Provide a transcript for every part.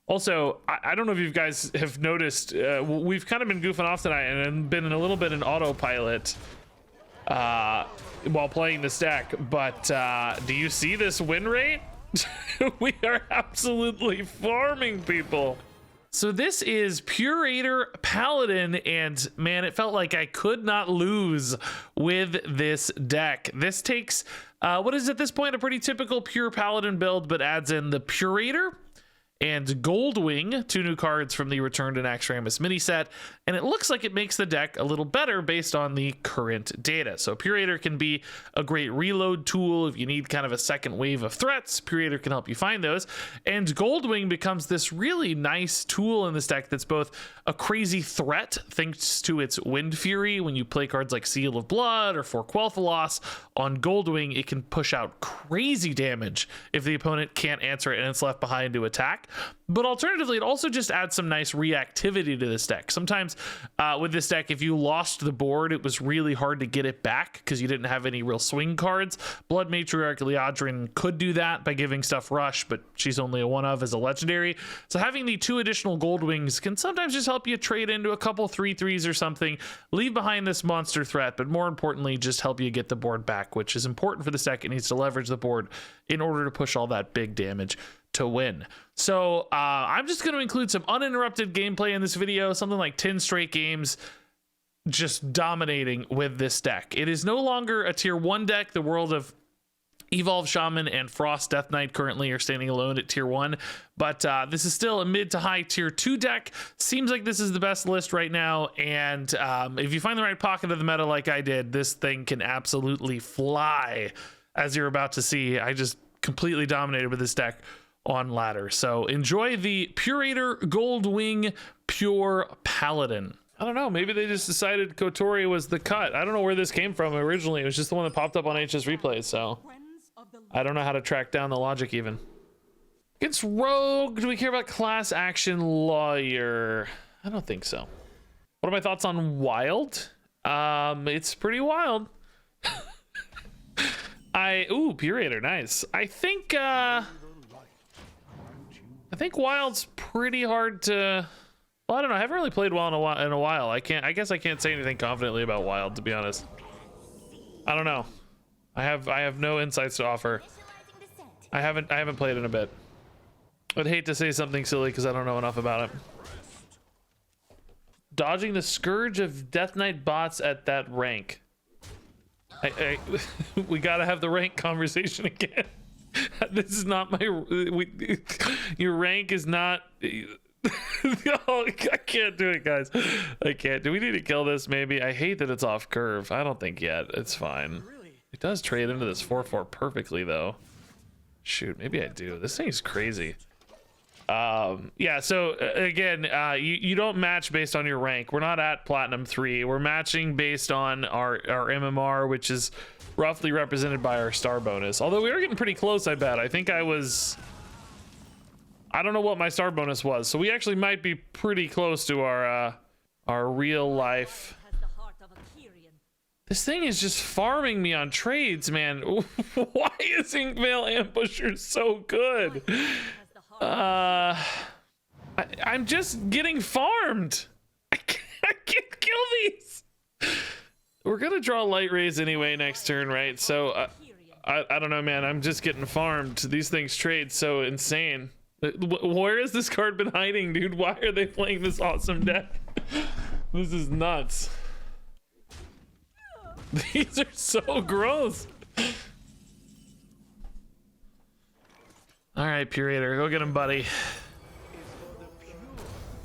Also, I don't know if you guys have noticed, we've kind of been goofing off tonight and been in a little bit in autopilot while playing this deck, but do you see this win rate? We are absolutely farming people. So this is Purator Paladin, and man, it felt like I could not lose with this deck. This takes, what is at this point a pretty typical Pure Paladin build, but adds in the Purator and Goldwing, 2 new cards from the Returned to Naxxramas mini set, and it looks like it makes the deck a little better based on the current data. So Purator can be a great reload tool if you need kind of a second wave of threats. Purator can help you find those, and Goldwing becomes this really nice tool in this deck that's both a crazy threat thanks to its Wind Fury. When you play cards like Seal of Blood or For Quel'Thalas on Goldwing, it can push out crazy damage if the opponent can't answer it and it's left behind to attack. But alternatively, it also just adds some nice reactivity to this deck. Sometimes with this deck, if you lost the board, it was really hard to get it back because you didn't have any real swing cards. Blood Matriarch Liadrin could do that by giving stuff rush, but she's only a one of as a legendary. So having the 2 additional Goldwings can sometimes just help you trade into a couple 3/3s or something, leave behind this monster threat, but more importantly, just help you get the board back, which is important for this deck. It needs to leverage the board in order to push all that big damage to win. So I'm just going to include some uninterrupted gameplay in this video, something like 10 straight games just dominating with this deck. It is no longer a tier 1 deck. The world of Evolve Shaman and Frost Death Knight currently are standing alone at tier 1, but this is still a mid to high tier 2 deck. Seems like this is the best list right now, and if you find the right pocket of the meta like I did, this thing can absolutely fly. As you're about to see, I just completely dominated with this deck on ladder. So enjoy the Purator Goldwing Pure Paladin. I don't know, maybe they just decided KOTOR was the cut. I don't know where this came from originally. It was just the one that popped up on HSReplay, so I don't know how to track down the logic even. Against Rogue, do we care about class action lawyer? I don't think so. What are my thoughts on wild? It's pretty wild. Ooh, Purator, nice. I think wild's pretty hard to, well, I don't know. I haven't really played wild in a while. I guess I can't say anything confidently about wild, to be honest. I don't know. I have no insights to offer. I haven't played in a bit. I'd hate to say something silly because I don't know enough about it. Dodging the scourge of Death Knight bots at that rank. We gotta have the rank conversation again. This is not my. Your rank is not. Oh, I can't do it, guys. I can't. Do we need to kill this? Maybe. I hate that it's off curve. I don't think yet. It's fine. It does trade into this 4/4 perfectly, though. Shoot, maybe I do. This thing's crazy. Yeah. So again, you don't match based on your rank. We're not at Platinum 3. We're matching based on our MMR, which is roughly represented by our star bonus. Although we are getting pretty close, I bet. I think I don't know what my star bonus was, so we actually might be pretty close to our real life. This thing is just farming me on trades, man. Why is Inkvale Ambusher so good? I'm just getting farmed. I can't kill these. We're gonna draw light rays anyway next turn, right? So I don't know, man. I'm just getting farmed. These things trade so insane. Where has this card been hiding, dude? Why are they playing this awesome deck? This is nuts. These are so gross. All right, Purator, go get him, buddy.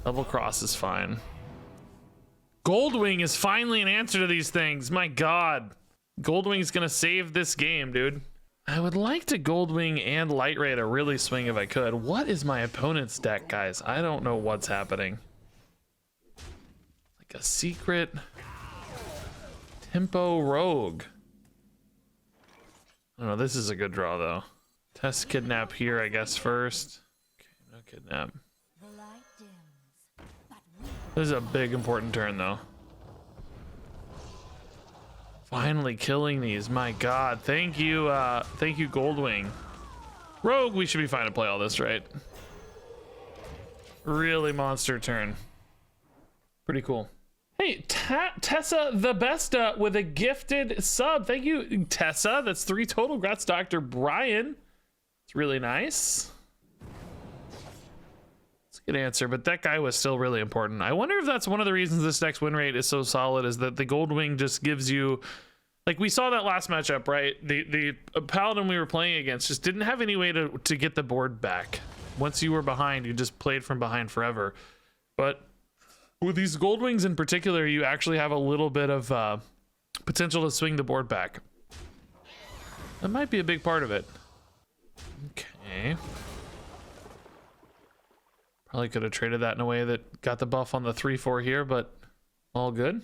Double cross is fine. Goldwing is finally an answer to these things. My God, Goldwing's gonna save this game, dude. I would like to Goldwing and Light Ray to really swing if I could. What is my opponent's deck, guys? I don't know what's happening. Like a secret tempo rogue. I don't know. This is a good draw though. Test kidnap here, I guess, first. Okay, no kidnap. This is a big important turn though. Finally killing these, my God. Thank you Goldwing. Rogue, we should be fine to play all this, right? really monster turn. Pretty cool. Hey, Tessa the Besta with a gifted sub. Thank you, Tessa. That's 3 total. Congrats, Dr. Brian. It's really nice. It's a good answer, but that guy was still really important. I wonder if that's one of the reasons this deck's win rate is so solid, is that the Goldwing just gives you, like we saw that last matchup, right? The Paladin we were playing against just didn't have any way to get the board back. Once you were behind, you just played from behind forever. But with these Goldwings in particular, you actually have a little bit of potential to swing the board back. That might be a big part of it. Okay. Probably could have traded that in a way that got the buff on the 3/4 here, but all good.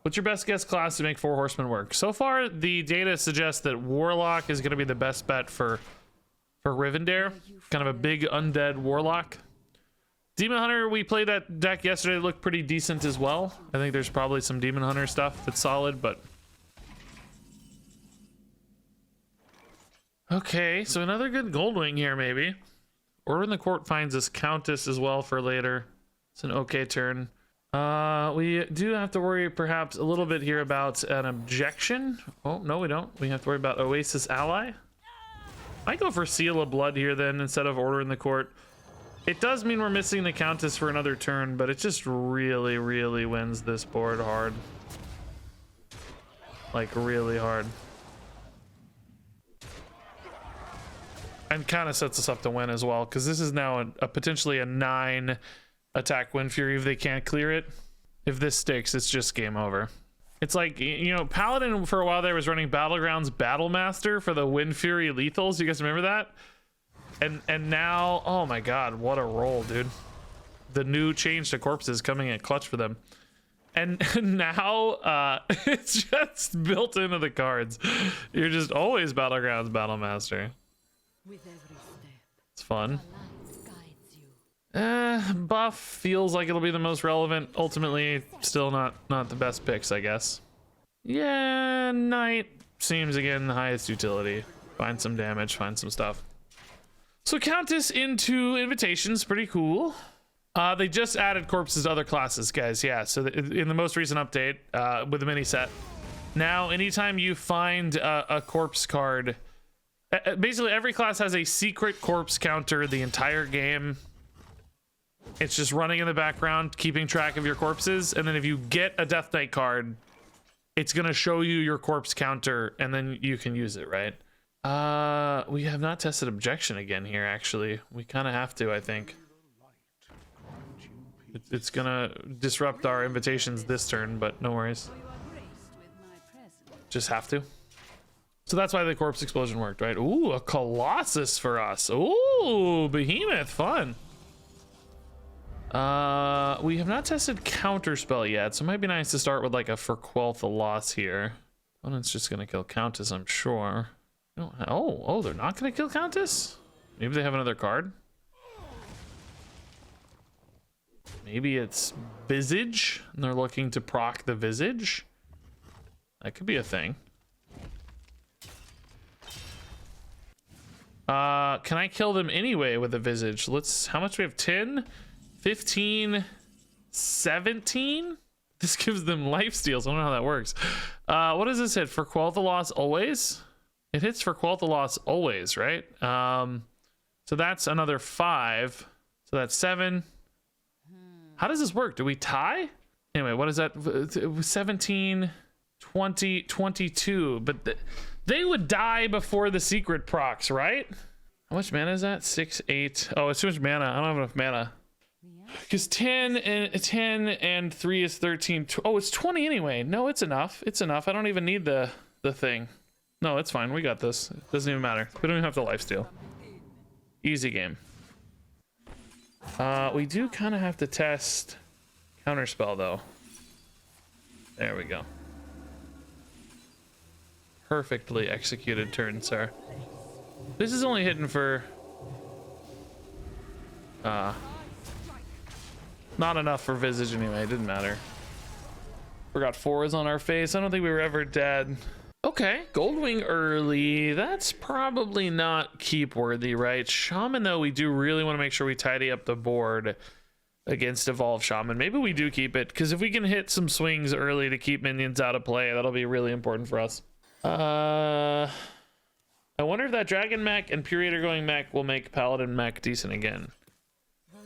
What's your best guess class to make 4 horsemen work? So far, the data suggests that Warlock is going to be the best bet for Rivendare. Kind of a big undead Warlock. Demon Hunter, we played that deck yesterday, looked pretty decent as well. I think there's probably some Demon Hunter stuff that's solid, but... Okay, so another good Goldwing here, maybe. Order in the Court finds us Countess as well for later. It's an okay turn. We do have to worry perhaps a little bit here about an objection. Oh, no, we don't. We have to worry about Oasis Ally. I go for Seal of Blood here then instead of Order in the Court. It does mean we're missing the Countess for another turn, but it just really, really wins this board hard. Like, really hard. And kind of sets us up to win as well, because this is now a potentially a 9 attack Wind Fury if they can't clear it. If this sticks, it's just game over. It's like, you know, Paladin for a while there was running Battlegrounds Battlemaster for the Wind Fury lethals. You guys remember that? And now, oh my god, what a roll, dude. The new change to corpses coming in clutch for them. And now it's just built into the cards. You're just always Battlegrounds Battlemaster. It's fun. Buff feels like it'll be the most relevant. Ultimately, still not the best picks, I guess. Yeah, Knight seems again the highest utility. Find some damage, find some stuff. So Countess into invitations, pretty cool. They just added corpses to other classes, guys. Yeah, so in the most recent update with the mini set, now anytime you find a corpse card, basically every class has a secret corpse counter the entire game. It's just running in the background, keeping track of your corpses, and then if you get a Death Knight card, it's gonna show you your corpse counter, and then you can use it, right? We have not tested objection again here, actually. We kind of have to, I think. It's gonna disrupt our invitations this turn, but no worries. Just have to. So that's why the corpse explosion worked, right? Ooh, a Colossus for us. Ooh, Behemoth, fun. We have not tested Counterspell yet, so it might be nice to start with like a for Quel'The the Loss here. Opponent's just gonna kill Countess, I'm sure. Oh, they're not gonna kill Countess? Maybe they have another card? Maybe it's Visage, and they're looking to proc the Visage? That could be a thing. Can I kill them anyway with a Visage? How much do we have? 10, 15, 17? This gives them life steals. I don't know how that works. What does this hit? For Quel'The the Loss always? It hits for Quel'The the Loss always, right? So that's another 5. So that's 7. How does this work? Do we tie? Anyway, what is that? 17, 20, 22. But they would die before the secret procs, right? How much mana is that? 6, 8. Oh, it's too much mana. I don't have enough mana. Because 10 and 3 is 13. Oh, it's 20 anyway. No, it's enough. It's enough. I don't even need the thing. No, it's fine. We got this. It doesn't even matter. We don't even have to lifesteal. Easy game. We do kind of have to test Counterspell, though. There we go. Perfectly executed turn, sir. This is only hitting for... not enough for Visage anyway. It didn't matter. Forgot 4 is on our face. I don't think we were ever dead. Okay, Goldwing early. That's probably not keep worthy, right? Shaman, though, we do really want to make sure we tidy up the board against Evolved Shaman. Maybe we do keep it, because if we can hit some swings early to keep minions out of play, that'll be really important for us. I wonder if that Dragon mech and Purator going mech will make Paladin mech decent again.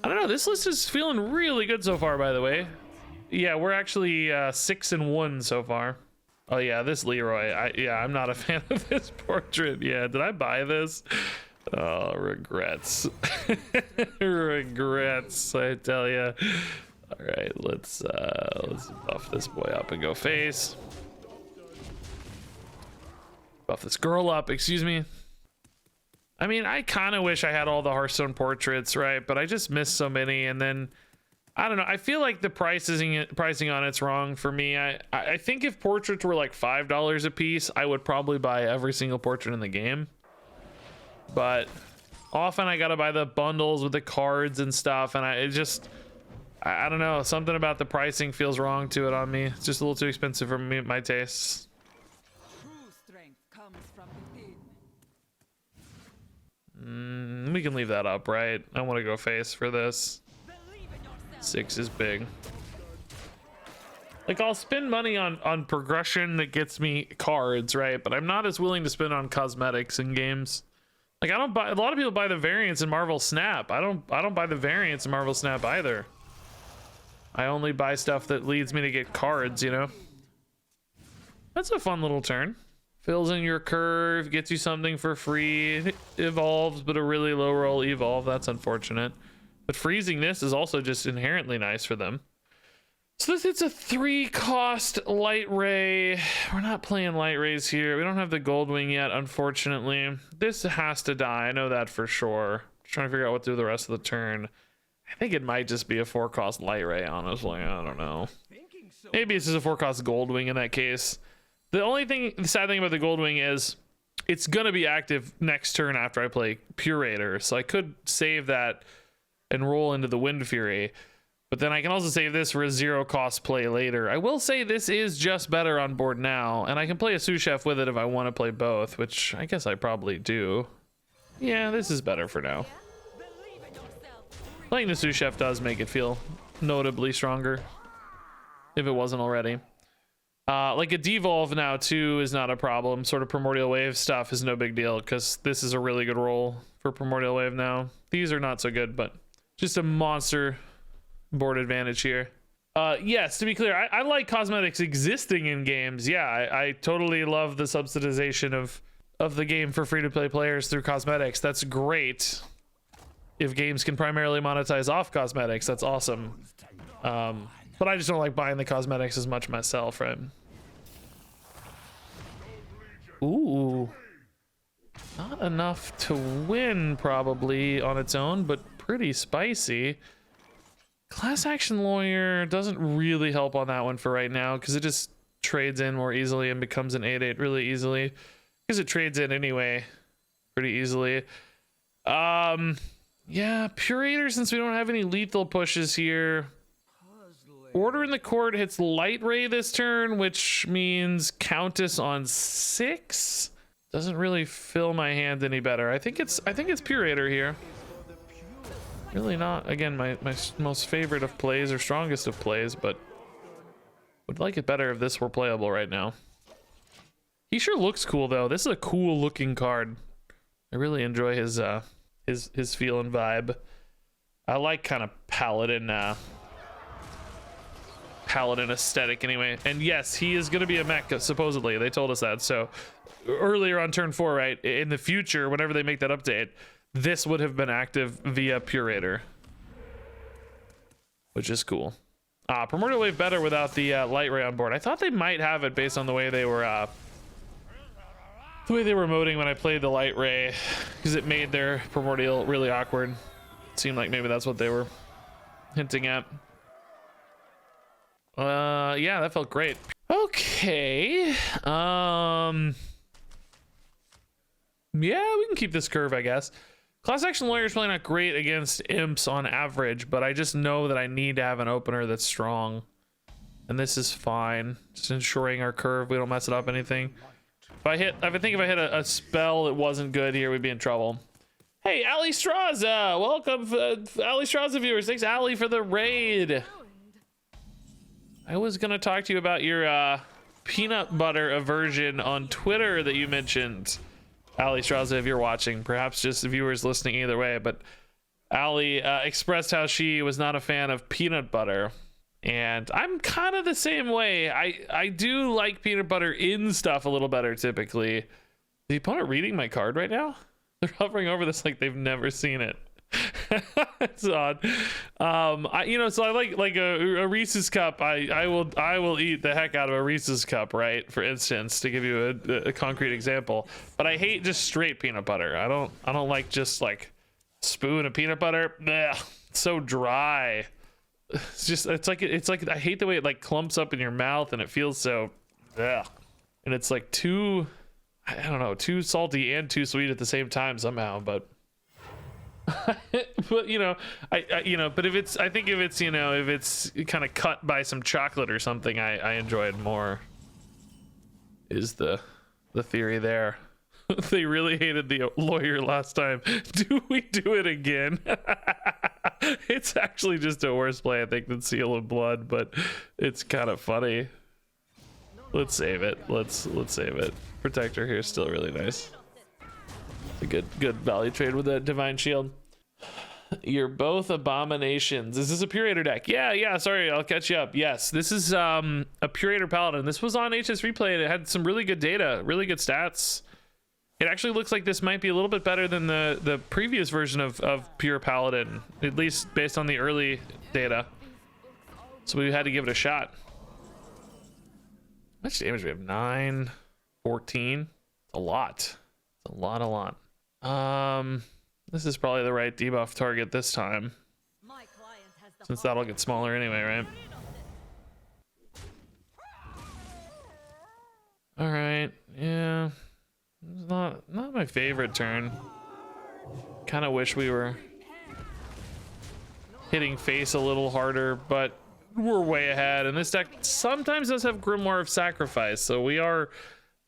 I don't know. This list is feeling really good so far, by the way. Yeah, we're actually 6-1 so far. Oh yeah, this Leroy. I'm not a fan of this portrait. Yeah, did I buy this? Oh, regrets. Regrets, I tell ya. All right, let's buff this boy up and go face. Buff this girl up, excuse me. I mean, I kind of wish I had all the Hearthstone portraits, right? But I just missed so many, and then I don't know. I feel like the pricing on it's wrong for me. I think if portraits were like $5 a piece, I would probably buy every single portrait in the game. But often I gotta buy the bundles with the cards and stuff, and I don't know. Something about the pricing feels wrong to it on me. It's just a little too expensive for me, my tastes. We can leave that up, right? I want to go face for this. 6 is big. Like, I'll spend money on progression that gets me cards, right? But I'm not as willing to spend on cosmetics in games. Like, I don't buy. A lot of people buy the variants in Marvel Snap. I don't buy the variants in Marvel Snap either. I only buy stuff that leads me to get cards, you know. That's a fun little turn. Fills in your curve, gets you something for free. It evolves, but a really low roll evolve. That's unfortunate. But freezing this is also just inherently nice for them. So it's a 3-cost light ray. We're not playing light rays here. We don't have the Goldwing yet, unfortunately. This has to die. I know that for sure. Just trying to figure out what to do the rest of the turn. I think it might just be a 4-cost light ray, honestly. I don't know. Maybe it's just a 4-cost Goldwing in that case. The sad thing about the Goldwing is it's going to be active next turn after I play Purator. So I could save that and roll into the Wind Fury. But then I can also save this for a 0-cost play later. I will say this is just better on board now. And I can play a sous chef with it if I want to play both, which I guess I probably do. Yeah, this is better for now. Playing the sous chef does make it feel notably stronger, if it wasn't already. Like a devolve now too is not a problem. Sort of Primordial Wave stuff is no big deal because this is a really good roll for Primordial Wave now. These are not so good, but just a monster board advantage here. Yes, to be clear, I like cosmetics existing in games. Yeah, I totally love the subsidization of the game for free-to-play players through cosmetics. That's great. If games can primarily monetize off cosmetics, that's awesome. But I just don't like buying the cosmetics as much myself, right? Ooh. Not enough to win, probably, on its own, but pretty spicy. Class Action Lawyer doesn't really help on that one for right now, because it just trades in more easily and becomes an 8/8 really easily. Because it trades in anyway, pretty easily. Yeah, Purator, since we don't have any lethal pushes here. Order in the Court hits Light Ray this turn, which means Countess on 6. Doesn't really fill my hand any better. I think it's Purator here. Really not, again, my most favorite of plays or strongest of plays, but would like it better if this were playable right now. He sure looks cool though. This is a cool looking card. I really enjoy his feel and vibe. I like kind of Paladin aesthetic anyway. And yes, he is going to be a mech, supposedly. They told us that. So earlier on turn 4, right, in the future, whenever they make that update, this would have been active via Purator, which is cool. Primordial Wave better without the light ray on board. I thought they might have it based on the way they were emoting when I played the light ray, because it made their primordial really awkward. It seemed like maybe that's what they were hinting at. Yeah, that felt great. Okay. Yeah, we can keep this curve, I guess. Class Action Lawyer is probably not great against imps on average, but I just know that I need to have an opener that's strong. And this is fine. Just ensuring our curve, we don't mess it up anything. If I hit a spell that wasn't good here, we'd be in trouble. Hey, Ali Straza, welcome, Ali Straza viewers. Thanks, Ali, for the raid. I was gonna talk to you about your peanut butter aversion on Twitter that you mentioned, Ali Straza, if you're watching. Perhaps just viewers listening either way, but Ali expressed how she was not a fan of peanut butter. And I'm kind of the same way. I do like peanut butter in stuff a little better typically. Is the opponent reading my card right now? They're hovering over this like they've never seen it. It's odd. So I like a Reese's cup. I will eat the heck out of a Reese's cup, right? For instance, to give you a concrete example. But I hate just straight peanut butter. I don't like just like spoon of peanut butter. Blech, it's so dry. It's like I hate the way it like clumps up in your mouth and it feels so blech. And it's like too, I don't know, too salty and too sweet at the same time somehow, but but but if it's if it's kind of cut by some chocolate or something, I enjoy it more, is the theory there. They really hated the lawyer last time. Do we do it again? It's actually just a worse play, I think, than Seal of Blood, but it's kind of funny. Let's save it. Let's save it. Protector here is still really nice. A good value trade with the Divine Shield. You're both abominations. Is this a Purator deck? Yeah, sorry, I'll catch you up. Yes, this is a Purator Paladin. This was on HSReplay and it had some really good data, really good stats. It actually looks like this might be a little bit better than the previous version of Pure Paladin, at least based on the early data. So we had to give it a shot. How much damage do we have? 9, 14. A lot. A lot. This is probably the right debuff target this time, since that'll get smaller anyway, right? All right, yeah. It's not my favorite turn. Kind of wish we were hitting face a little harder, but we're way ahead. And this deck sometimes does have Grimoire of Sacrifice, so we are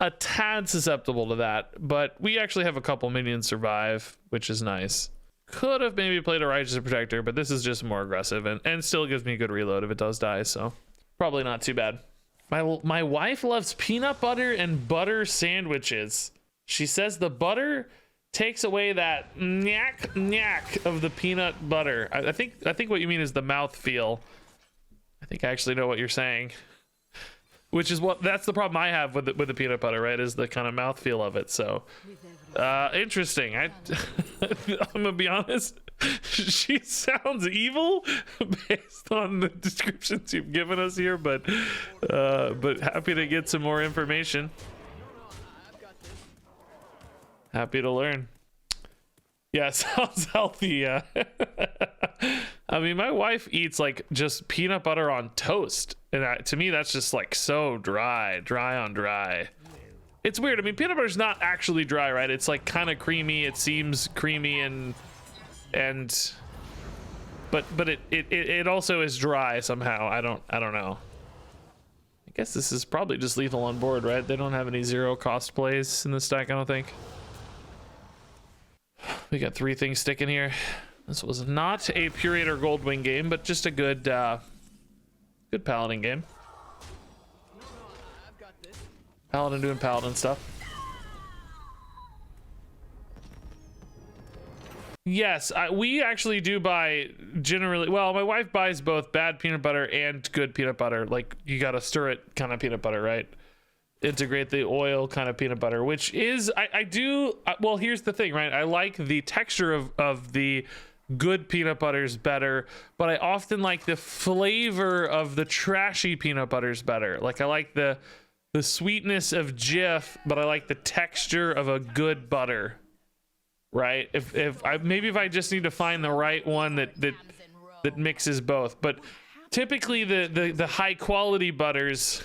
a tad susceptible to that. But we actually have a couple minions survive, which is nice. Could have maybe played a Righteous Protector, but this is just more aggressive and still gives me a good reload if it does die, so probably not too bad. My wife loves peanut butter and butter sandwiches. She says the butter takes away that nyak of the peanut butter. I think what you mean is the mouth feel. I think I actually know what you're saying, which is that's the problem I have with the peanut butter, right? Is the kind of mouth feel of it. So interesting. I'm gonna be honest. She sounds evil based on the descriptions you've given us here, but happy to get some more information. Happy to learn. Yeah, sounds healthy. I mean, my wife eats like just peanut butter on toast, and to me that's just like so dry on dry. It's weird. I mean, peanut butter's not actually dry, right? It's like kind of creamy. It seems creamy but it also is dry somehow. I don't know. I guess this is probably just lethal on board, right? They don't have any zero cost plays in this deck, I don't think. We got 3 things sticking here. This was not a Purator Goldwing game, but just a good Paladin game. Paladin doing Paladin stuff. Yes, we actually do buy generally. Well, my wife buys both bad peanut butter and good peanut butter. Like, you gotta stir it kind of peanut butter, right? Integrate the oil kind of peanut butter, which is I do. Well, here's the thing, right? I like the texture of the good peanut butters better, but I often like the flavor of the trashy peanut butters better. Like, I like the sweetness of Jif, but I like the texture of a good butter, right? If I just need to find the right one that mixes both. But typically the high quality butters,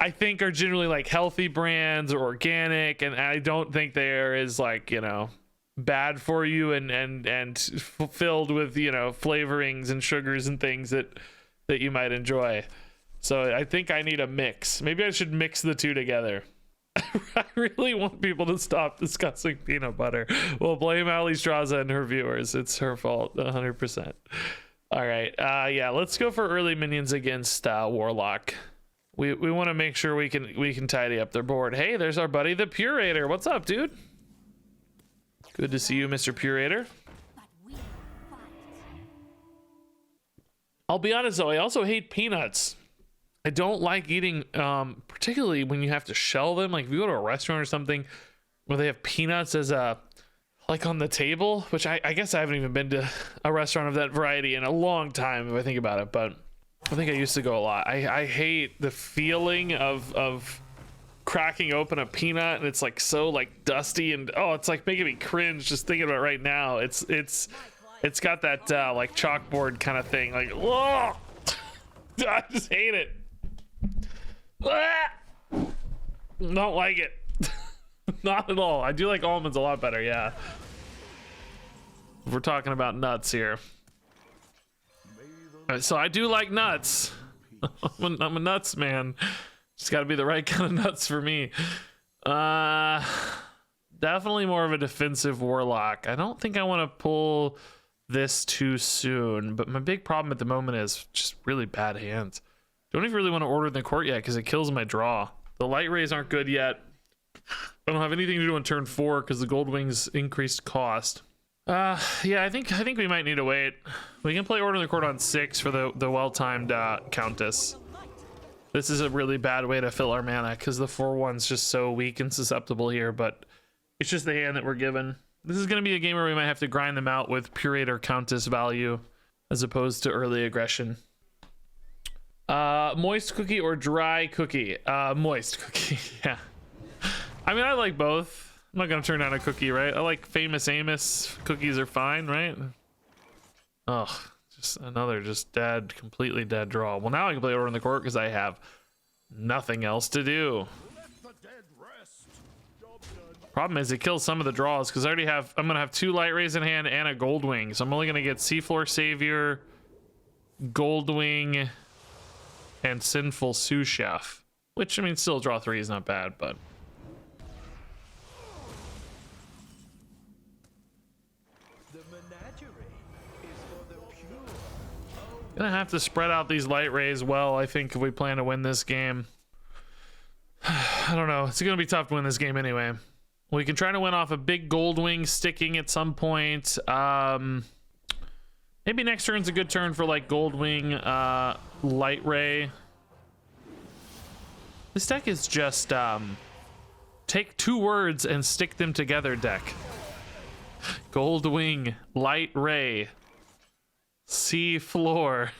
I think, are generally like healthy brands or organic, and I don't think there is like, you know, bad for you and filled with, you know, flavorings and sugars and things that you might enjoy. So I think I need a mix. Maybe I should mix the two together. I really want people to stop discussing peanut butter. We'll blame Ali Straza and her viewers. It's her fault, 100%. All right, yeah, let's go for early minions against Warlock. We want to make sure we can tidy up their board. Hey, there's our buddy the Purator. What's up, dude? Good to see you, Mr. Purator. I'll be honest though, I also hate peanuts. I don't like eating, particularly when you have to shell them. Like if you go to a restaurant or something where they have peanuts as like on the table, which I guess I haven't even been to a restaurant of that variety in a long time if I think about it, but I think I used to go a lot. I hate the feeling of cracking open a peanut and it's like so like dusty and oh, it's like making me cringe just thinking about it right now. It's got that like chalkboard kind of thing, like whoa. I just hate it. Don't like it. Not at all. I do like almonds a lot better, yeah. If we're talking about nuts here. So I do like nuts. I'm a nuts man. Just got to be the right kind of nuts for me. Definitely more of a defensive warlock. I don't think I want to pull this too soon, but my big problem at the moment is just really bad hands. Don't even really want to order in the court yet because it kills my draw. The light rays aren't good yet. I don't have anything to do on turn 4 because the Goldwing's increased cost. Yeah, I think we might need to wait. We can play Order in the Court on 6 for the well-timed Countess. This is a really bad way to fill our mana because the 4/1's just so weak and susceptible here, but it's just the hand that we're given. This is going to be a game where we might have to grind them out with Purator Countess value as opposed to early aggression. Moist cookie or dry cookie? Moist cookie, yeah. I mean, I like both. I'm not gonna turn down a cookie, right? I like Famous Amos. Cookies are fine, right? Oh, just another just dead, completely dead draw. Well, now I can play Order in the Court because I have nothing else to do. Problem is it kills some of the draws because I already have, I'm gonna have 2 light rays in hand and a Goldwing. So I'm only gonna get Seafloor Savior, Goldwing, and Sinful Sous Chef. Which, I mean, still draw 3 is not bad, but gonna have to spread out these light rays well, I think, if we plan to win this game. I don't know. It's gonna be tough to win this game anyway. We can try to win off a big Goldwing sticking at some point. Maybe next turn's a good turn for like Goldwing, light ray. This deck is just take 2 words and stick them together deck. Goldwing, light ray, sea floor.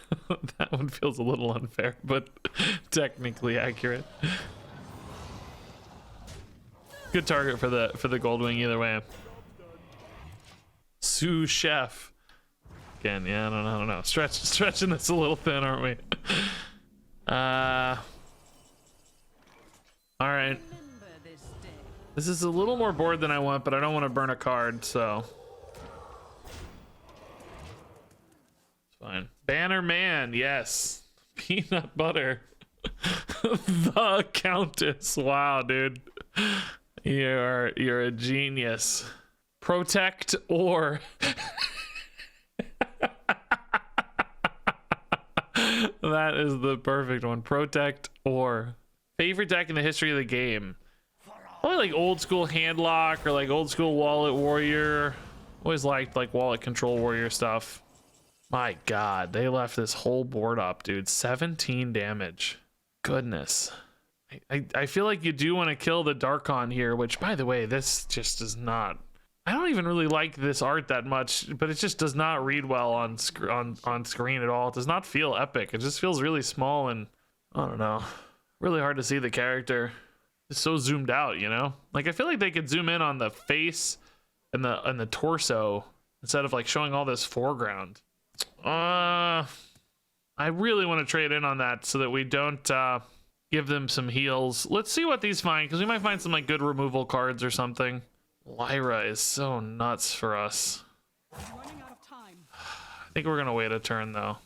That one feels a little unfair, but technically accurate. Good target for the Goldwing either way. Sous Chef. Again, yeah, I don't know. Stretching this a little thin, aren't we? All right. This is a little more board than I want, but I don't want to burn a card, so it's fine. Banner Man, yes. Peanut butter. The Countess. Wow, dude. You're a genius. Protect or that is the perfect one. Protect or favorite deck in the history of the game. Probably like old school Handlock or like old school Wallet Warrior. Always liked like Wallet Control Warrior stuff. My God, they left this whole board up, dude. 17 damage. Goodness. I feel like you do want to kill the Darkon here, which, by the way, this just does not. I don't even really like this art that much, but it just does not read well on screen at all. It does not feel epic. It just feels really small and I don't know, really hard to see the character. It's so zoomed out, you know. Like I feel like they could zoom in on the face and the torso instead of like showing all this foreground. I really want to trade in on that so that we don't give them some heals. Let's see what these find, because we might find some like good removal cards or something. Lyra is so nuts for us. Running out of time. I think we're gonna wait a turn though.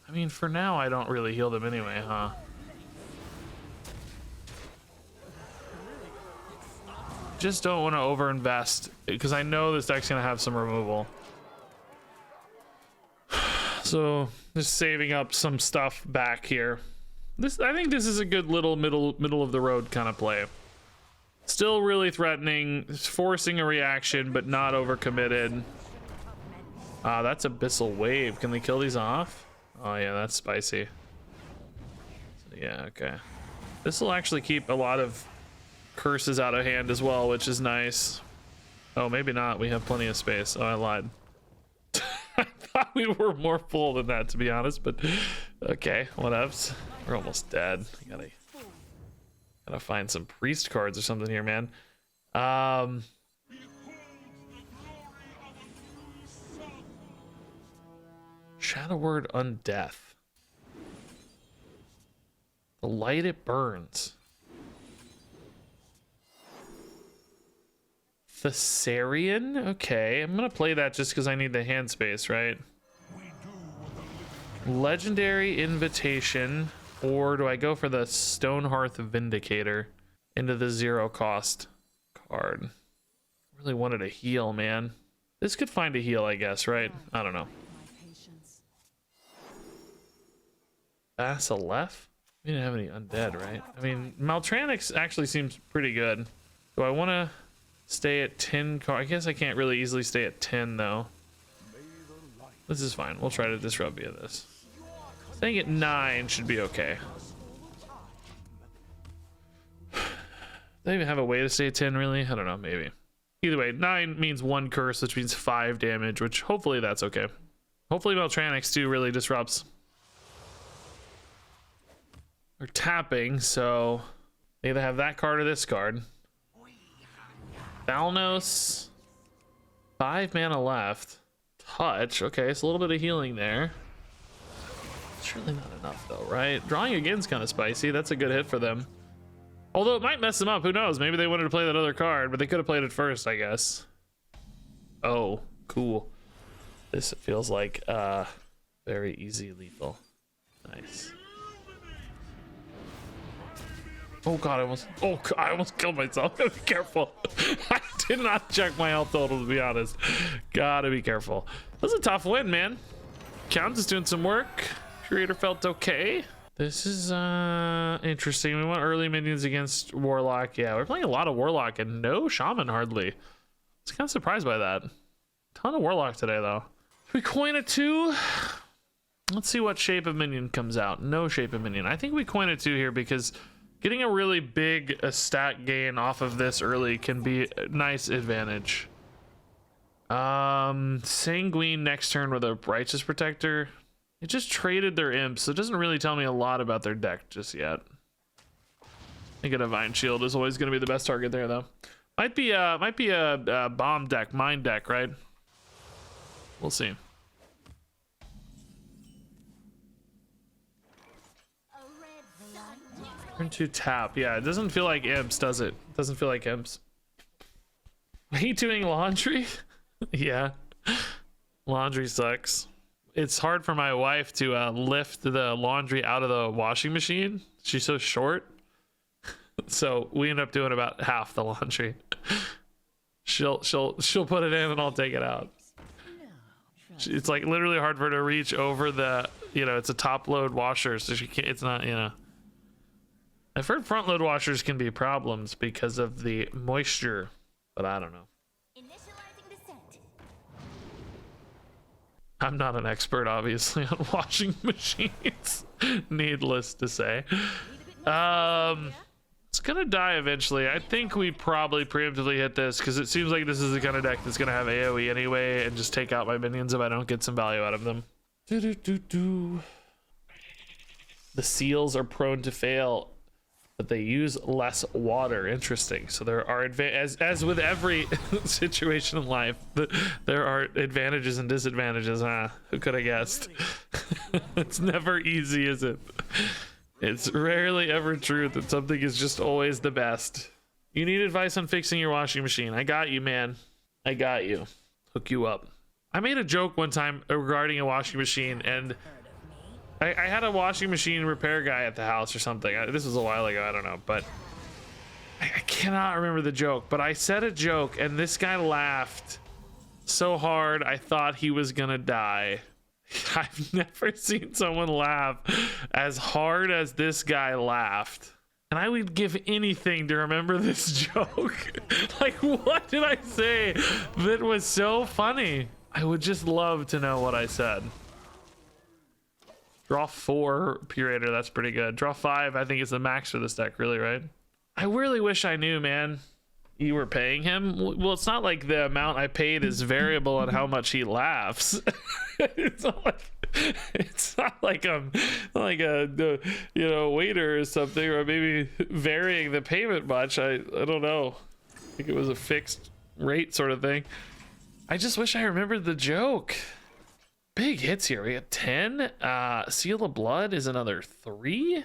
I mean, for now, I don't really heal them anyway, huh? Just don't want to overinvest because I know this deck's gonna have some removal. So just saving up some stuff back here. I think this is a good little middle of the road kind of play. Still really threatening, forcing a reaction, but not overcommitted. That's Abyssal Wave. Can they kill these off? Oh yeah, that's spicy. So, yeah, okay. This will actually keep a lot of curses out of hand as well, which is nice. Oh, maybe not. We have plenty of space. Oh, I lied. I thought we were more full than that, to be honest, but okay, whatevs. We're almost dead. Gotta find some priest cards or something here, man. Shadow Word Undeath. The light it burns. Thessarian? Okay, I'm gonna play that just because I need the hand space, right? Legendary Invitation, or do I go for the Stonehearth Vindicator into the 0 cost card? Really wanted a heal, man. This could find a heal, I guess, right? I don't know. Basileff? We didn't have any undead, right? I mean, Maltranix actually seems pretty good. Do I want to stay at 10 I guess I can't really easily stay at 10 though. This is fine. We'll try to disrupt via this. Staying at 9 should be okay. Do they even have a way to stay at 10 really? I don't know, maybe. Either way, 9 means 1 curse, which means 5 damage, which hopefully that's okay. Hopefully Maltranix too really disrupts. We're tapping, so they either have that card or this card. Thalnos, 5 mana left. Touch, okay, it's a little bit of healing there. It's really not enough though, right? Drawing again's kind of spicy. That's a good hit for them. Although it might mess them up, who knows? Maybe they wanted to play that other card, but they could have played it first, I guess. Oh, cool. This feels like very easy lethal. Nice. Oh god, I almost killed myself. Gotta be careful. I did not check my health total, to be honest. Gotta be careful. That was a tough win, man. Count is doing some work. Creator felt okay. This is interesting. We want early minions against Warlock. Yeah, we're playing a lot of Warlock and no Shaman hardly. I was kind of surprised by that. Ton of Warlock today, though. We coin a 2. Let's see what shape of minion comes out. No shape of minion. I think we coin a 2 here because getting a really big stat gain off of this early can be a nice advantage. Sanguine next turn with a Righteous Protector. It just traded their imps, so it doesn't really tell me a lot about their deck just yet. I think a Divine Shield is always going to be the best target there, though. Might be a bomb deck, mine deck, right? We'll see. Turn 2 tap. Yeah, it doesn't feel like imps, does it? Doesn't feel like imps. Are you doing laundry? Yeah. Laundry sucks. It's hard for my wife to lift the laundry out of the washing machine. She's so short. So we end up doing about half the laundry. She'll put it in and I'll take it out. It's like literally hard for her to reach over the, it's a top load washer, so she can't, it's not, I've heard front load washers can be problems because of the moisture, but I don't know. I'm not an expert, obviously, on washing machines. Needless to say. It's gonna die eventually. I think we probably preemptively hit this because it seems like this is the kind of deck that's gonna have AoE anyway and just take out my minions if I don't get some value out of them. The seals are prone to fail, but they use less water. Interesting. So there are as with every situation in life, there are advantages and disadvantages. Who could have guessed? It's never easy, is it? It's rarely ever true that something is just always the best. You need advice on fixing your washing machine. I got you, man. I got you. Hook you up. I made a joke one time regarding a washing machine, and I had a washing machine repair guy at the house or something. This was a while ago, I don't know, but I cannot remember the joke, but I said a joke and this guy laughed so hard I thought he was gonna die. I've never seen someone laugh as hard as this guy laughed. And I would give anything to remember this joke. Like, what did I say that was so funny? I would just love to know what I said. Draw 4, Purator, that's pretty good. Draw 5, I think is the max for this deck, really, right? I really wish I knew, man. You were paying him? Well, it's not like the amount I paid is variable on how much he laughs. It's not like I'm like a you know, waiter or something, or maybe varying the payment much. I don't know. I think it was a fixed rate sort of thing. I just wish I remembered the joke. Big hits here. We got 10. Seal of Blood is another 3.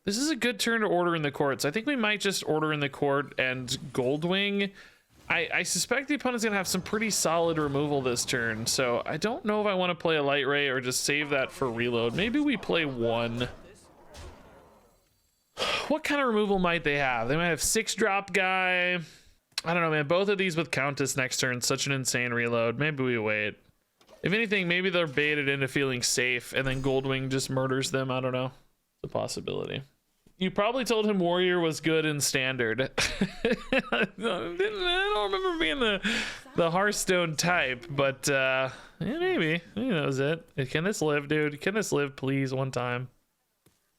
This is a good turn to order in the courts. I think we might just order in the court and Goldwing. I suspect the opponent's gonna have some pretty solid removal this turn, so I don't know if I want to play a light ray or just save that for reload. Maybe we play 1. What kind of removal might they have? They might have 6-drop guy. I don't know, man. Both of these with Countess next turn, such an insane reload. Maybe we wait. If anything, maybe they're baited into feeling safe and then Goldwing just murders them. I don't know. It's a possibility. You probably told him Warrior was good in Standard. I don't remember being the Hearthstone type, but yeah, maybe. He knows it. Can this live, dude? Can this live, please, one time?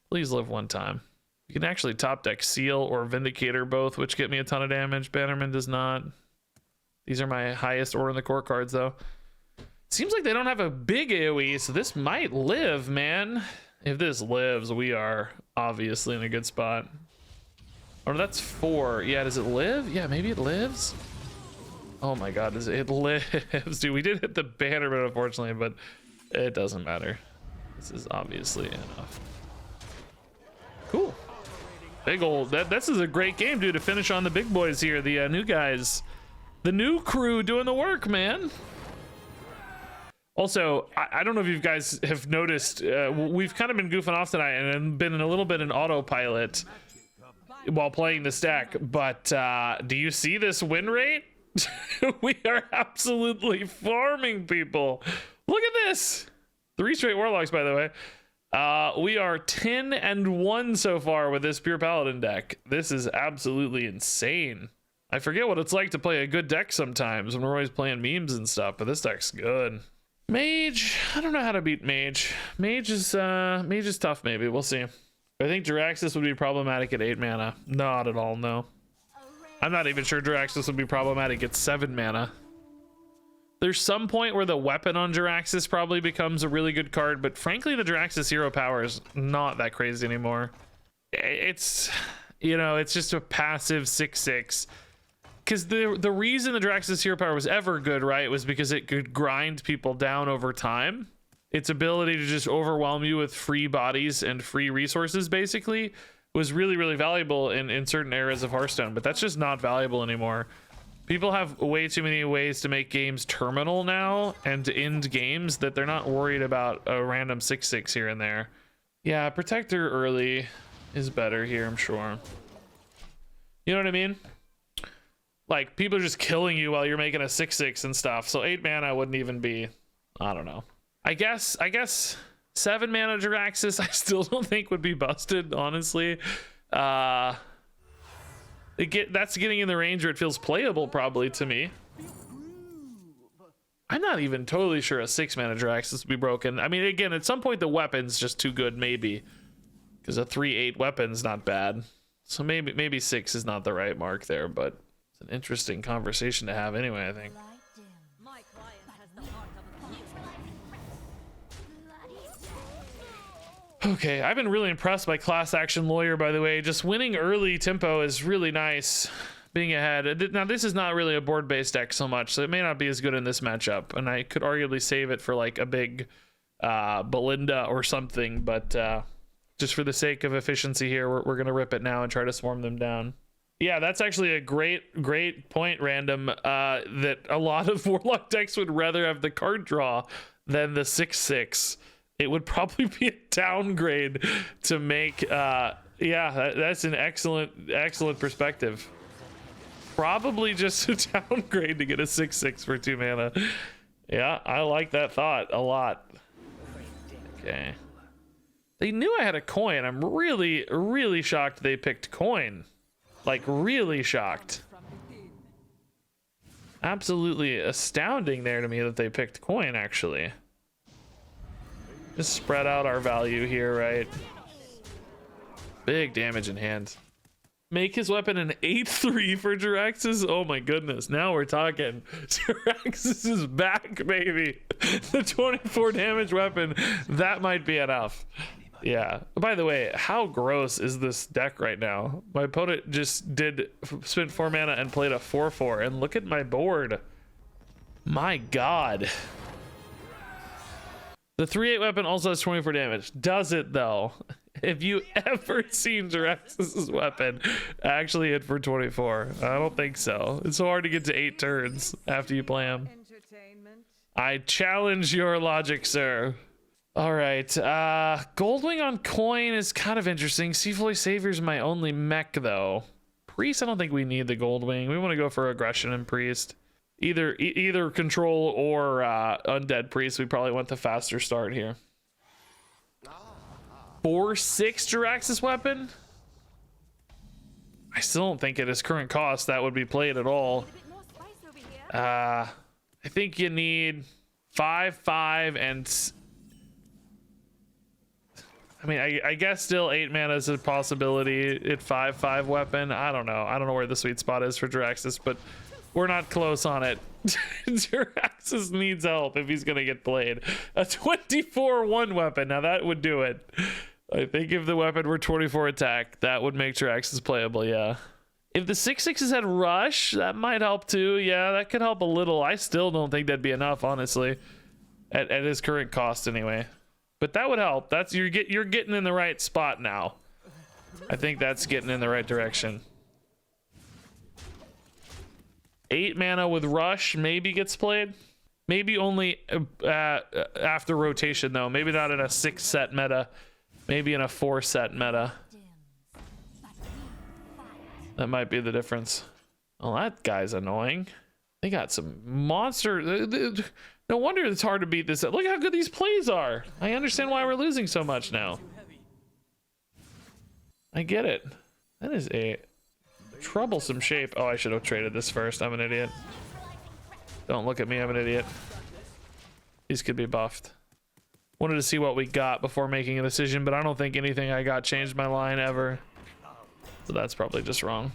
Please live one time. You can actually top deck Seal or Vindicator both, which get me a ton of damage. Bannerman does not. These are my highest order in the court cards, though. Seems like they don't have a big AoE, so this might live, man. If this lives, we are obviously in a good spot. Oh, that's 4. Yeah, does it live? Yeah, maybe it lives. Oh my god, it lives. Dude, we did hit the banner, unfortunately, but it doesn't matter. This is obviously enough. Cool. Big old, this is a great game, dude, to finish on the big boys here. The new guys, the new crew doing the work, man. Also, I don't know if you guys have noticed, we've kind of been goofing off tonight and been in a little bit in autopilot while playing this deck, but do you see this win rate? We are absolutely farming people. Look at this. 3 straight Warlocks, by the way. We are 10-1 so far with this Pure Paladin deck. This is absolutely insane. I forget what it's like to play a good deck sometimes when we're always playing memes and stuff, but this deck's good. Mage, I don't know how to beat Mage. Mage is tough, maybe. We'll see. I think Jiraxis would be problematic at 8 mana. Not at all, no. I'm not even sure Jiraxis would be problematic at 7 mana. There's some point where the weapon on Jiraxis probably becomes a really good card, but frankly, the Jiraxis hero power is not that crazy anymore. It's, you know, it's just a passive 6/6. Because the reason the Jiraxis hero power was ever good, right, was because it could grind people down over time. Its ability to just overwhelm you with free bodies and free resources, basically, was really, really valuable in certain eras of Hearthstone, but that's just not valuable anymore. People have way too many ways to make games terminal now and to end games that they're not worried about a random 6/6 here and there. Yeah, Protector early is better here, I'm sure. You know what I mean? Like, people are just killing you while you're making a 6/6 and stuff. So 8 mana wouldn't even be, I don't know. I guess 7 mana Jiraxis I still don't think would be busted, honestly. That's getting in the range where it feels playable probably to me. I'm not even totally sure a 6 mana Jiraxis would be broken. I mean, again, at some point the weapon's just too good, maybe. Because a 3/8 weapon's not bad. So maybe 6 is not the right mark there, but an interesting conversation to have anyway, I think. Okay, I've been really impressed by Class Action Lawyer, by the way. Just winning early tempo is really nice. Being ahead. Now, this is not really a board-based deck so much, so it may not be as good in this matchup, and I could arguably save it for like a big Belinda or something, but just for the sake of efficiency here, we're gonna rip it now and try to swarm them down. Yeah, that's actually a great point, Random, that a lot of Warlock decks would rather have the card draw than the 6/6 It would probably be a downgrade to make, yeah, that's an excellent perspective. Probably just a downgrade to get a 6/6 for 2 mana. Yeah, I like that thought a lot. Okay. They knew I had a coin. I'm really shocked they picked coin. Like, really shocked. Absolutely astounding there to me that they picked coin, actually. Just spread out our value here, right? Big damage in hand. Make his weapon an 8/3 for Jiraxis. Oh my goodness, now we're talking. Jiraxis is back, baby. The 24 damage weapon, that might be enough. Yeah. By the way, how gross is this deck right now? My opponent just spent 4 mana and played a 4/4, and look at my board. My god. The 3/8 weapon also has 24 damage. Does it though? Have you ever seen Jiraxis' weapon actually hit for 24? I don't think so. It's so hard to get to 8 turns after you play him. I challenge your logic, sir. All right, Goldwing on coin is kind of interesting. Seafoy Savior's my only mech, though. Priest, I don't think we need the Goldwing. We want to go for aggression and Priest. Either control or undead Priest. We probably want the faster start here. 4/6 Jiraxis weapon? I still don't think at his current cost that would be played at all. I think you need 5/5 and... I mean, I guess still 8 mana is a possibility at 5/5 weapon. I don't know where the sweet spot is for Jiraxis, but we're not close on it. Jiraxis needs help if he's gonna get played. A 24/1 weapon, now that would do it. I think if the weapon were 24 attack, that would make Jiraxis playable, yeah. If the 6/6s had rush, that might help too. Yeah, that could help a little. I still don't think that'd be enough, honestly, at his current cost anyway. But that would help. That's you're getting in the right spot now. I think that's getting in the right direction. 8 mana with rush maybe gets played. Maybe only after rotation though. Maybe not in a 6-set meta. Maybe in a 4-set meta. That might be the difference. Well, that guy's annoying. They got some monster. No wonder it's hard to beat this. Look how good these plays are. I understand why we're losing so much now. I get it. That is a troublesome shape. Oh, I should have traded this first. I'm an idiot. Don't look at me. I'm an idiot. These could be buffed. Wanted to see what we got before making a decision, but I don't think anything I got changed my line ever. So that's probably just wrong.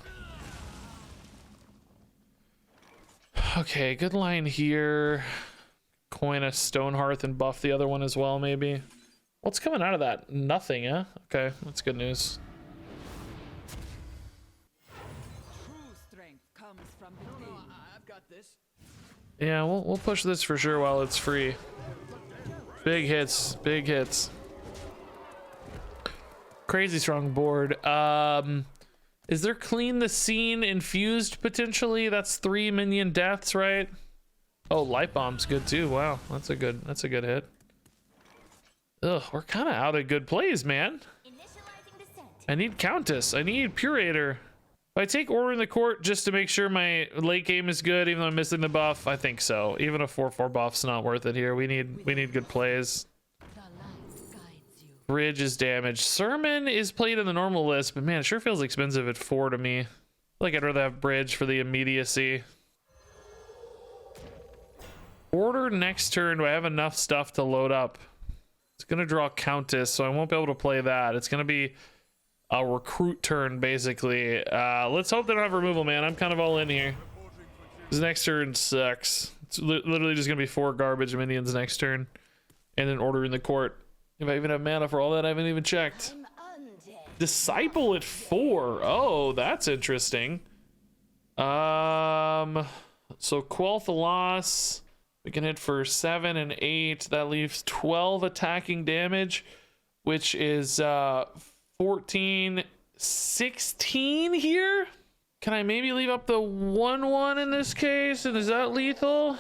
Okay, good line here. Coin a Stone Hearth and buff the other one as well, maybe. What's coming out of that? Nothing, yeah? Okay, that's good news. Yeah, we'll push this for sure while it's free. Big hits, big hits. Crazy strong board. Is there Clean the Scene infused potentially? That's 3 minion deaths, right? Oh, Light Bomb's good too. Wow, that's a good hit. Ugh, we're kind of out of good plays, man. I need Countess. I need Purator. If I take Order in the Court just to make sure my late game is good, even though I'm missing the buff, I think so. Even a 4/4 buff's not worth it here. We need good plays. Bridge is damaged. Sermon is played in the normal list, but man, it sure feels expensive at 4 to me. I feel like I'd rather have Bridge for the immediacy. Order next turn. Do I have enough stuff to load up? It's gonna draw Countess, so I won't be able to play that. It's gonna be a recruit turn, basically. Let's hope they don't have removal, man. I'm kind of all in here. This next turn sucks. It's literally just gonna be 4 garbage minions next turn, and then Order in the Court. If I even have mana for all that, I haven't even checked. Disciple at 4. Oh, that's interesting. So Quell the Loss. We can hit for 7 and 8. That leaves 12 attacking damage, which is 14, 16 here. Can I maybe leave up the 1/1 in this case? And is that lethal?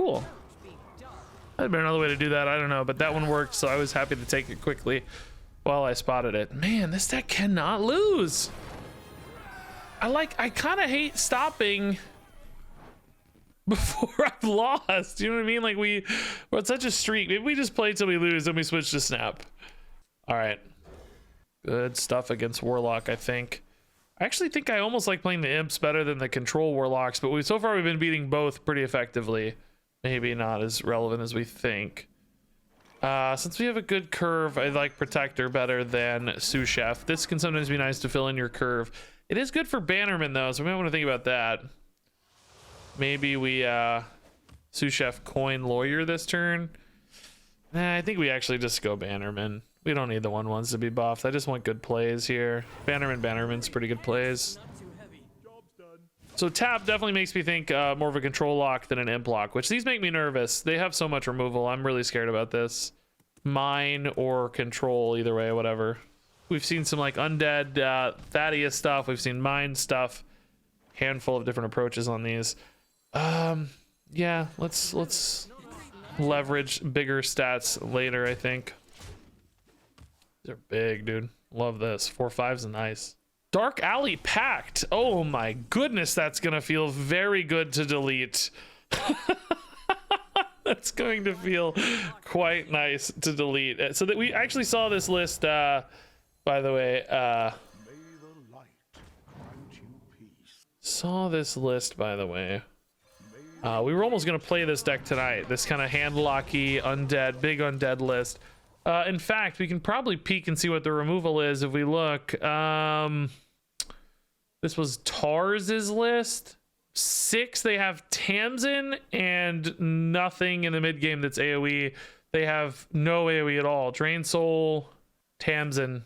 cool. That'd been another way to do that, I don't know, but that one worked, so I was happy to take it quickly while I spotted it. Man, this deck cannot lose. I kind of hate stopping before I've lost. You know what I mean? Like we're on such a streak. Maybe we just play till we lose, then we switch to snap. All right. Good stuff against Warlock, I think. I actually think I almost like playing the Imps better than the Control Warlocks, but so far we've been beating both pretty effectively. Maybe not as relevant as we think. Since we have a good curve, I like Protector better than Sous Chef. This can sometimes be nice to fill in your curve. It is good for Bannerman though, so we might want to think about that. Maybe we Sous Chef coin Lawyer this turn. Nah, I think we actually just go Bannerman. We don't need the 1/1s to be buffed. I just want good plays here. Bannerman's pretty good plays. So tap definitely makes me think more of a control lock than an imp lock, which these make me nervous. They have so much removal. I'm really scared about this. Mine or control, either way, whatever. We've seen some like undead Thaddeus stuff. We've seen mine stuff. Handful of different approaches on these. Yeah, let's leverage bigger stats later, I think. These are big, dude. Love this. 4/5 is nice. Dark Alley Pact. Oh my goodness, that's gonna feel very good to delete. That's going to feel quite nice to delete. So that we actually saw this list, by the way. Saw this list, by the way. We were almost gonna play this deck tonight. This kind of handlocky, undead, big undead list. In fact, we can probably peek and see what the removal is if we look. This was Tarz's list. 6, they have Tamsin and nothing in the mid game that's AoE. They have no AoE at all. Drain Soul, Tamsin.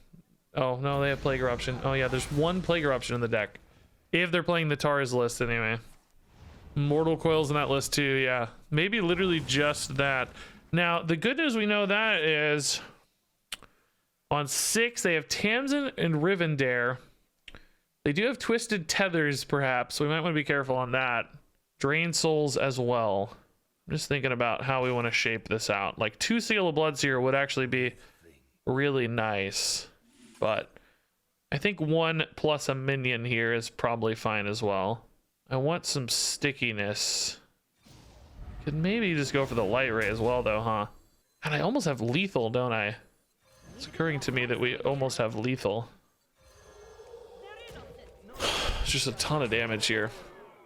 Oh no, they have Plague Eruption. Oh yeah, there's 1 Plague Eruption in the deck. If they're playing the Tarz list anyway. Mortal Coil's in that list too, yeah. Maybe literally just that. Now, the good news we know that is on 6, they have Tamsin and Rivendare. They do have Twisted Tethers, perhaps, so we might want to be careful on that. Drain Souls as well. I'm just thinking about how we want to shape this out. Like 2 Seal of Bloodseer would actually be really nice, but I think 1 plus a minion here is probably fine as well. I want some stickiness. Could maybe just go for the Light Ray as well, though, huh? And I almost have lethal, don't I? It's occurring to me that we almost have lethal. It's just a ton of damage here.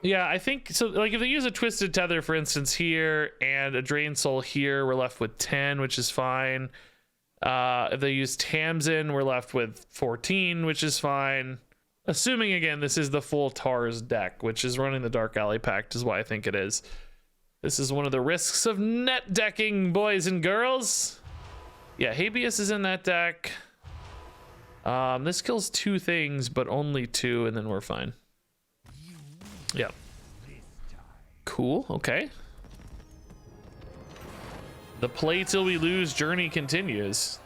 Yeah, I think so. Like if they use a Twisted Tether, for instance, here and a Drain Soul here, we're left with 10, which is fine. If they use Tamsin, we're left with 14, which is fine. Assuming again, this is the full Tarz deck, which is running the Dark Alley Pact, is why I think it is. This is one of the risks of net decking, boys and girls. Yeah, Habeas is in that deck. This kills 2 things, but only 2, and then we're fine. Yep. Cool, okay. The play till we lose journey continues.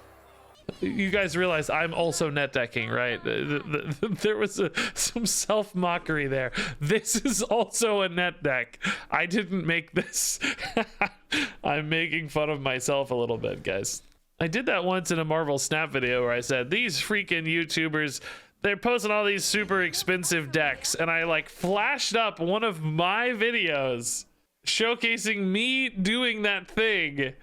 You guys realize I'm also net decking, right? There was some self-mockery there. This is also a net deck. I didn't make this. I'm making fun of myself a little bit, guys. I did that once in a Marvel Snap video where I said, these freaking YouTubers, they're posting all these super expensive decks, and I like flashed up one of my videos showcasing me doing that thing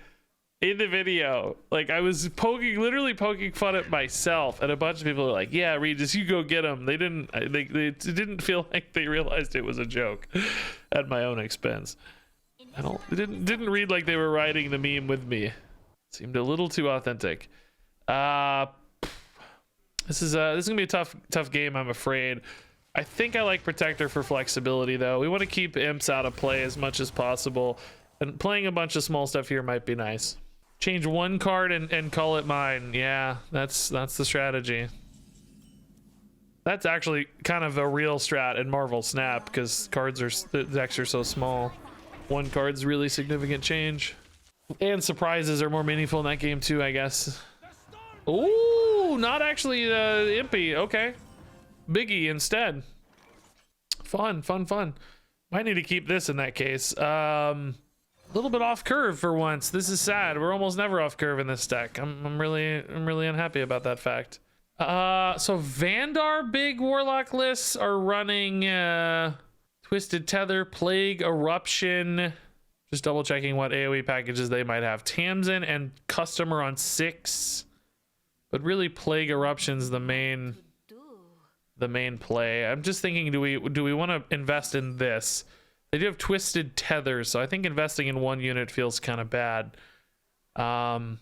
in the video. Like I was literally poking fun at myself, and a bunch of people were like, yeah, Regis, you go get them. They didn't feel like they realized it was a joke at my own expense. It didn't read like they were writing the meme with me. Seemed a little too authentic. This is gonna be a tough game, I'm afraid. I think I like Protector for flexibility though. We want to keep imps out of play as much as possible, and playing a bunch of small stuff here might be nice. Change 1 card and call it mine. Yeah, that's the strategy. That's actually kind of a real strat in Marvel Snap, because the decks are so small. 1 card's really significant change. And surprises are more meaningful in that game too, I guess. Ooh, not actually Impy. Okay. Biggie instead. Fun. Might need to keep this in that case. A little bit off curve for once. This is sad. We're almost never off curve in this deck. I'm really unhappy about that fact. So Vandar big warlock lists are running Twisted Tether, Plague, Eruption. Just double checking what AoE packages they might have. Tamsin and Customer on 6. But really Plague Eruption's the main play. I'm just thinking, do we want to invest in this? They do have Twisted Tether, so I think investing in one unit feels kind of bad. I'm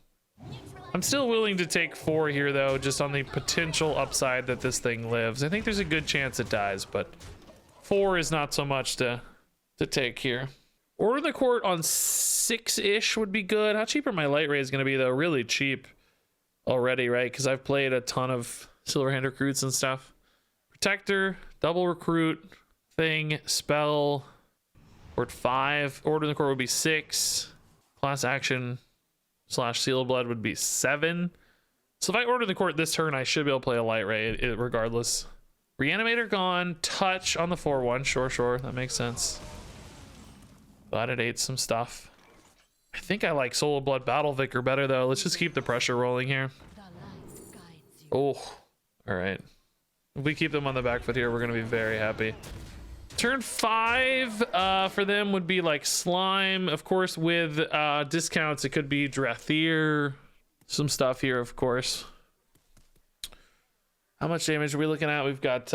still willing to take 4 here though, just on the potential upside that this thing lives. I think there's a good chance it dies, but 4 is not so much to take here. Order the Court on 6-ish would be good. How cheap are my light rays going to be though? Really cheap already, right? Because I've played a ton of Silverhand recruits and stuff. Protector, double recruit, thing, spell. We're at 5. Order the Court would be 6. Class action / Seal of Blood would be 7. So if I order the Court this turn, I should be able to play a light ray regardless. Reanimator gone. Touch on the 4/1. Sure. That makes sense. Glad it ate some stuff. I think I like Soul of Blood Battle Vicar better though. Let's just keep the pressure rolling here. Oh, all right. If we keep them on the back foot here, we're going to be very happy. Turn 5 for them would be like Slime. Of course, with discounts, it could be Drathir. Some stuff here, of course. How much damage are we looking at? We've got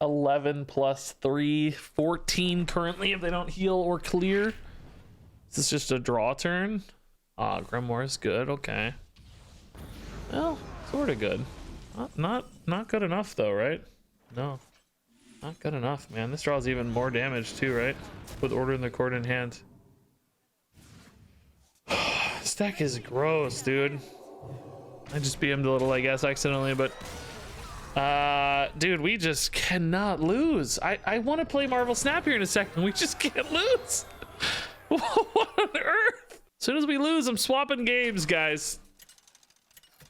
11 plus 3, 14 currently if they don't heal or clear. Is this just a draw turn? Grimoire is good. Okay. Well, sort of good. Not good enough though, right? No. Not good enough, man. This draws even more damage too, right? With Order in the Court in hand. This deck is gross, dude. I just BM'd a little, I guess, accidentally, but dude, we just cannot lose. I want to play Marvel Snap here in a second. We just can't lose. What on earth? As soon as we lose, I'm swapping games, guys.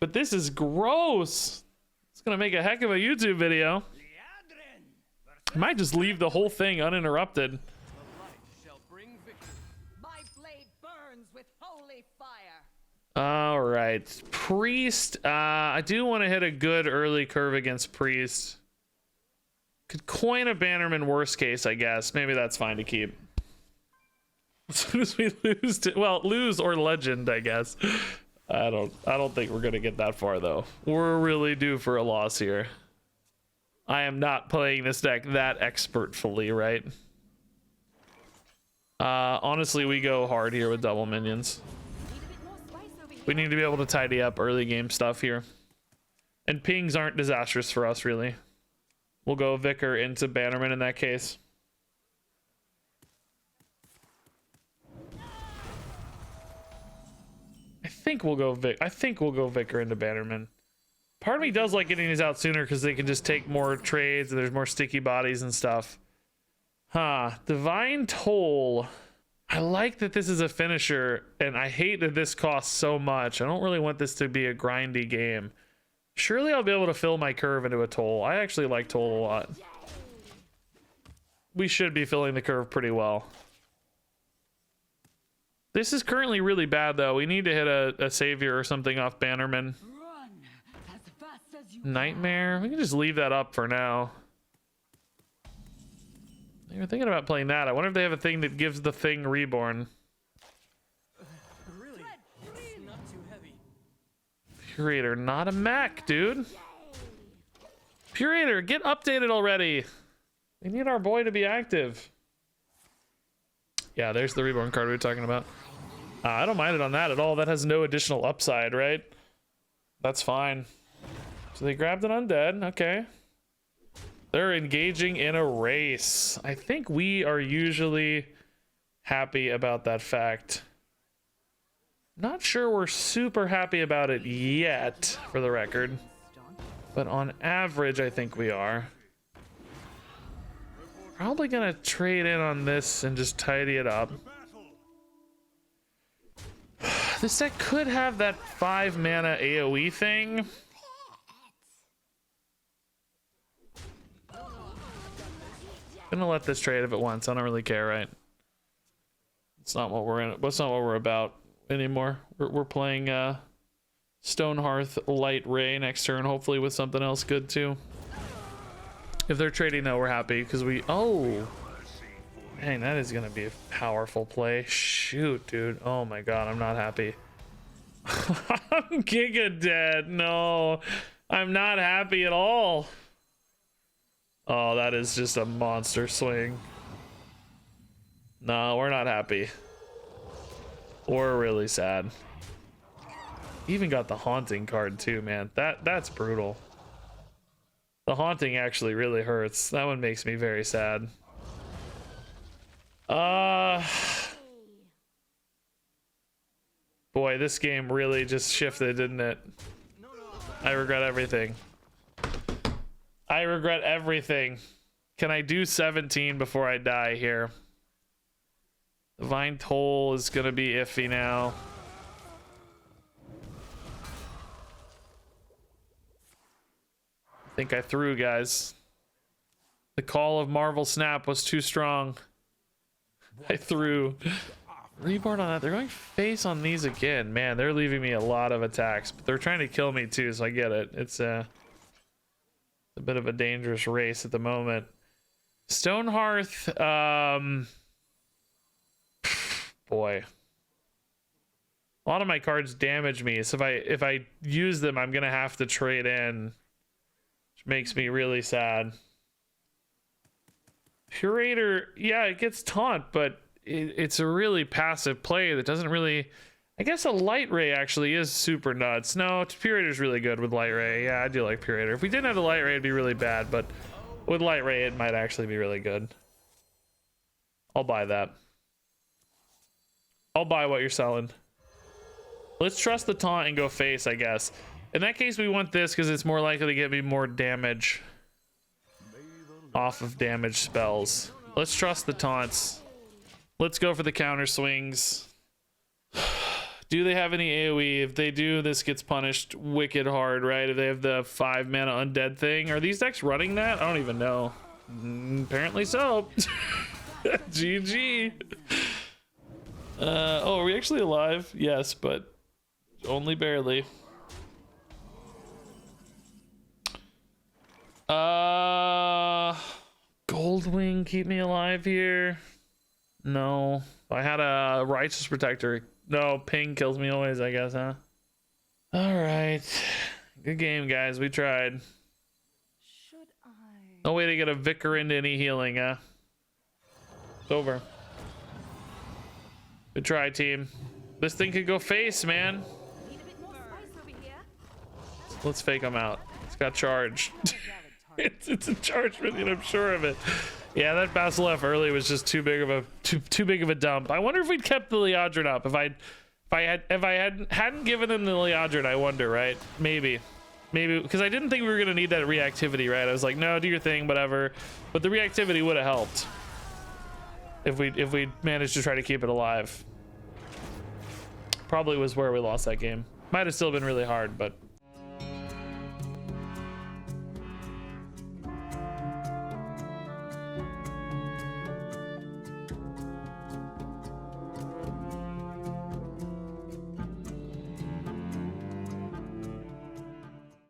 But this is gross. It's gonna make a heck of a YouTube video. I might just leave the whole thing uninterrupted. My blade burns with holy fire. All right, Priest. I do want to hit a good early curve against Priest. Could coin a Bannerman worst case, I guess. Maybe that's fine to keep. As soon as we lose to, well, lose or legend, I guess. I don't think we're gonna get that far though. We're really due for a loss here. I am not playing this deck that expertfully, right? Honestly, we go hard here with double minions. We need to be able to tidy up early game stuff here. And pings aren't disastrous for us, really. We'll go Vicar into Bannerman in that case. I think we'll go Vicar into Bannerman. Part of me does like getting these out sooner because they can just take more trades and there's more sticky bodies and stuff. Divine Toll. I like that this is a finisher, and I hate that this costs so much. I don't really want this to be a grindy game. Surely I'll be able to fill my curve into a Toll. I actually like Toll a lot. We should be filling the curve pretty well. This is currently really bad, though. We need to hit a Savior or something off Bannerman. Nightmare. We can just leave that up for now. They were thinking about playing that. I wonder if they have a thing that gives the thing reborn. Really? Not too heavy. Purator, not a mech, dude. Purator, get updated already. We need our boy to be active. Yeah, there's the reborn card we were talking about. I don't mind it on that at all. That has no additional upside, right? That's fine. So they grabbed an undead. Okay. They're engaging in a race. I think we are usually happy about that fact. Not sure we're super happy about it yet, for the record. But on average, I think we are. Probably gonna trade in on this and just tidy it up. This deck could have that 5 mana AoE thing. Gonna let this trade if it wants. I don't really care, right? It's not what we're in. That's not what we're about anymore. We're playing Stonehearth Light Ray next turn, hopefully with something else good too. If they're trading though, we're happy because we. Oh, dang, that is gonna be a powerful play. Shoot, dude. Oh my god, I'm not happy. I'm giga dead. No, I'm not happy at all. Oh, that is just a monster swing. No, we're not happy. We're really sad. Even got the haunting card too, man. That's brutal. The haunting actually really hurts. That one makes me very sad. Boy, this game really just shifted, didn't it? I regret everything. I regret everything. Can I do 17 before I die here? Divine Toll is gonna be iffy now. I think I threw, guys. The call of Marvel Snap was too strong. I threw. Reboard on that. They're going face on these again. Man, they're leaving me a lot of attacks, but they're trying to kill me too, so I get it. It's a bit of a dangerous race at the moment. Stonehearth, boy. A lot of my cards damage me, so if I use them, I'm gonna have to trade in, which makes me really sad. Purator, yeah, it gets taunt, but it's a really passive play that doesn't really. I guess a Light Ray actually is super nuts. No, Purator's really good with Light Ray. Yeah, I do like Purator. If we didn't have a Light Ray, it'd be really bad, but with Light Ray, it might actually be really good. I'll buy that. I'll buy what you're selling. Let's trust the taunt and go face, I guess. In that case, we want this because it's more likely to get me more damage off of damage spells. Let's trust the taunts. Let's go for the counter swings. Do they have any AoE? If they do, this gets punished wicked hard, right? If they have the 5 mana undead thing. Are these decks running that? I don't even know. Apparently so. GG. Oh, are we actually alive? Yes, but only barely. Goldwing keep me alive here? No. I had a Righteous Protector. No, ping kills me always, I guess, huh? Alright. Good game, guys. We tried. Should I? No way to get a Vicar into any healing, huh? It's over. Good try, team. This thing could go face, man. Need a bit more spice over here. Let's fake him out. It's got charge. it's a charge minion, I'm sure of it. Yeah, that Basilev early was just too big of a dump. I wonder if we'd kept the Liadrin up. If I hadn't given him the Liadrin, I wonder, right? Maybe because I didn't think we were gonna need that reactivity, right? I was like, no, do your thing, whatever. But the reactivity would have helped if we managed to try to keep it alive. Probably was where we lost that game. Might have still been really hard, but